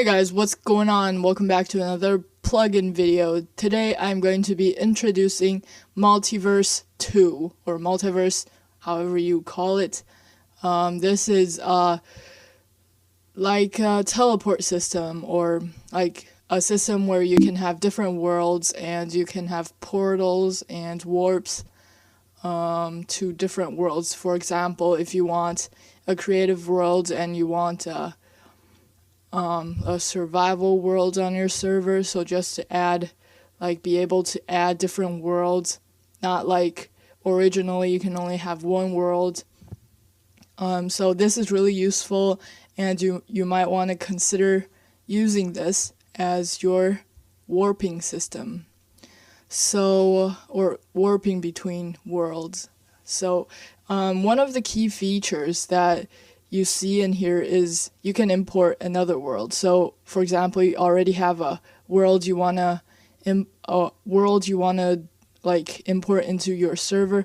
Hey guys, what's going on? Welcome back to another plugin video. Today I'm going to be introducing Multiverse 2, or Multiverse, however you call it. This is like a teleport system, or like a system where you can have different worlds and you can have portals and warps to different worlds. For example, if you want a creative world and you want a survival world on your server, so just to add, like, be able to add different worlds, not like originally you can only have one world. So this is really useful, and you might want to consider using this as your warping system, so, or warping between worlds. So one of the key features that you see in here is you can import another world. So for example, you already have a world you wanna like import into your server,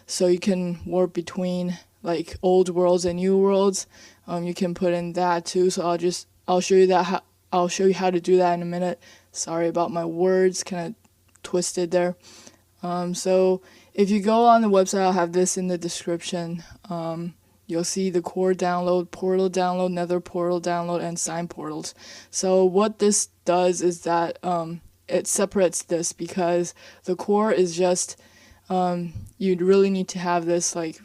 so you can warp between like old worlds and new worlds. You can put in that too. So I'll show you how to do that in a minute. Sorry about my words, kind of twisted there. So if you go on the website, I'll have this in the description. You'll see the core download, portal download, nether portal download, and sign portals. So what this does is that it separates this, because the core is just, you'd really need to have this, like,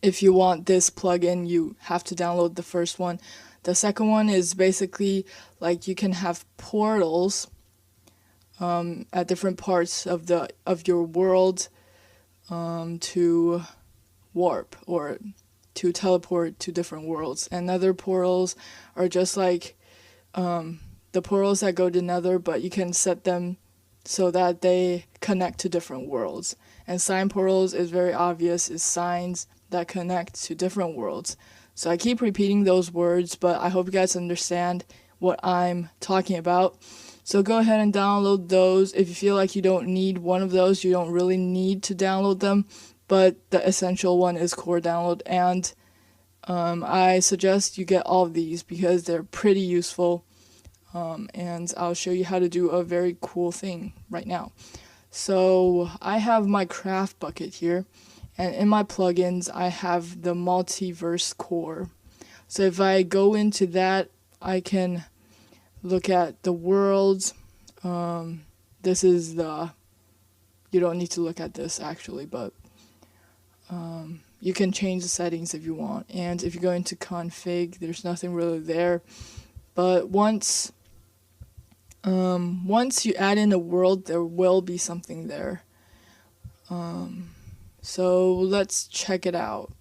if you want this plugin, you have to download the first one. The second one is basically like you can have portals at different parts of your world to warp or to teleport to different worlds. And nether portals are just like the portals that go to nether, but you can set them so that they connect to different worlds. And sign portals is very obvious, is signs that connect to different worlds. So I keep repeating those words, but I hope you guys understand what I'm talking about. So go ahead and download those. If you feel like you don't need one of those, you don't really need to download them, but the essential one is core download. And I suggest you get all of these because they're pretty useful. And I'll show you how to do a very cool thing right now. So I have my craft bucket here, and in my plugins I have the Multiverse core. So if I go into that, I can look at the worlds. This is you don't need to look at this actually, but you can change the settings if you want. And if you go into config, there's nothing really there. But once you add in a world, there will be something there. So let's check it out.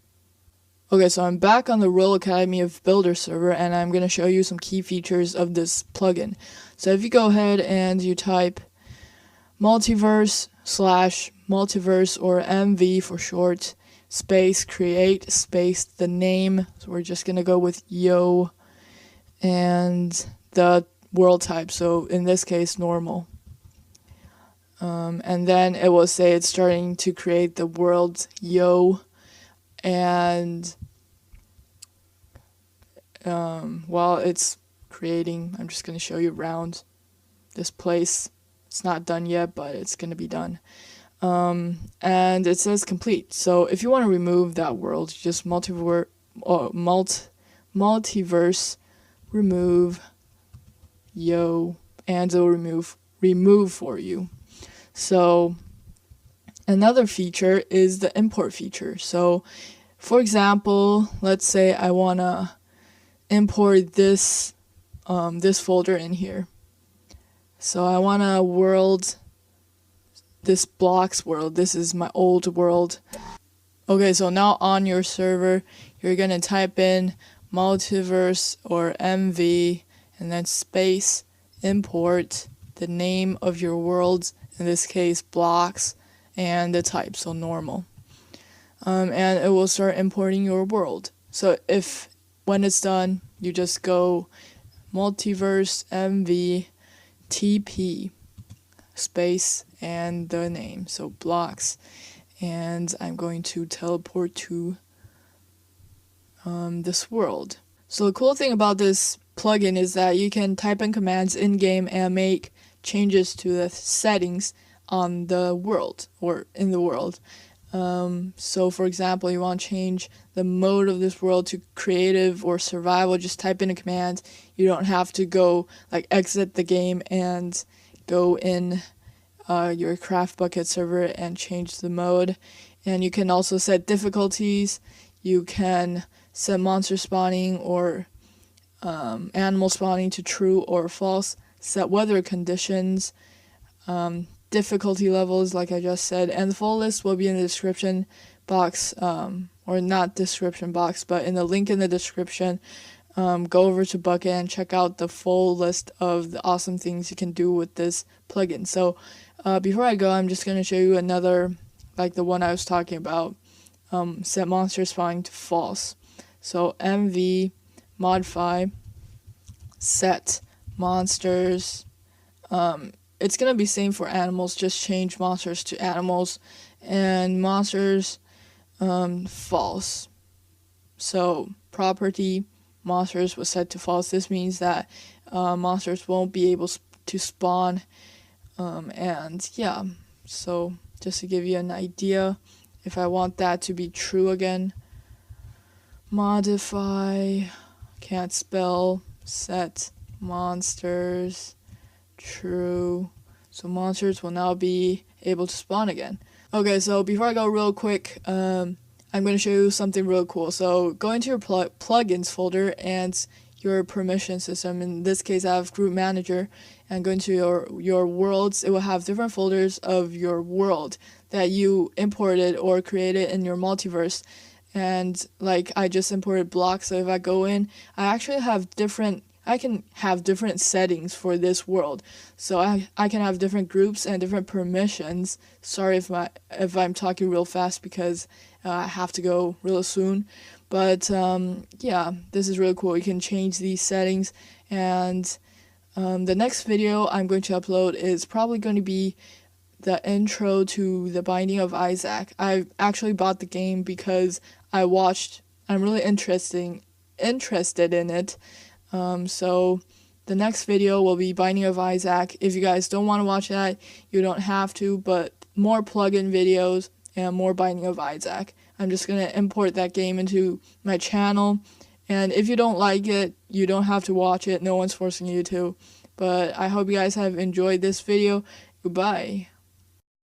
Okay, so I'm back on the Royal Academy of Builder server, and I'm going to show you some key features of this plugin. So if you go ahead and you type multiverse / multiverse, or MV for short, space create, space the name, so we're just going to go with yo, and the world type, so in this case normal. And then it will say it's starting to create the world yo. And while it's creating, I'm just going to show you around this place. It's not done yet, but it's going to be done. And it says complete. So if you want to remove that world, just multiverse remove yo, and it'll remove for you. So another feature is the import feature. So for example, let's say I want to import this this folder in here. So I want a world, this blocks world. This is my old world. Okay, so now on your server, you're going to type in multiverse or MV and then space import the name of your world, in this case blocks, and the type, so normal. And it will start importing your world. So when it's done, you just go multiverse MV TP space and the name, so blocks, and I'm going to teleport to this world. So the cool thing about this plugin is that you can type in commands in-game and make changes to the settings on the world or in the world. So for example, you want to change the mode of this world to creative or survival, just type in a command. You don't have to go like exit the game and go in your craft bucket server and change the mode. And you can also set difficulties. You can set monster spawning or animal spawning to true or false, set weather conditions, difficulty levels like I just said, and the full list will be in the description box, or not description box, but in the link in the description. Go over to Bucket and check out the full list of the awesome things you can do with this plugin. So before I go, I'm just going to show you another, like the one I was talking about, set monster spawning to false. So MV modify set monsters, it's gonna be same for animals, just change monsters to animals, and monsters false. So property monsters was set to false. This means that monsters won't be able to spawn, and yeah, so just to give you an idea, if I want that to be true again, modify, can't spell, set monsters true, so monsters will now be able to spawn again. Okay, so before I go real quick, I'm going to show you something real cool. So go into your plugins folder and your permission system. In this case, I have group manager, and go into your worlds. It will have different folders of your world that you imported or created in your multiverse. And like I just imported blocks, so if I go in, I can have different settings for this world. So I can have different groups and different permissions. Sorry if I'm talking real fast because I have to go real soon. But yeah, this is really cool. You can change these settings, and the next video I'm going to upload is probably going to be the intro to The Binding of Isaac. I actually bought the game because I'm really interested in it. So the next video will be Binding of Isaac. If you guys don't want to watch that, you don't have to, but more plugin videos and more Binding of Isaac. I'm just going to import that game into my channel, and if you don't like it, you don't have to watch it. No one's forcing you to. But I hope you guys have enjoyed this video. Goodbye.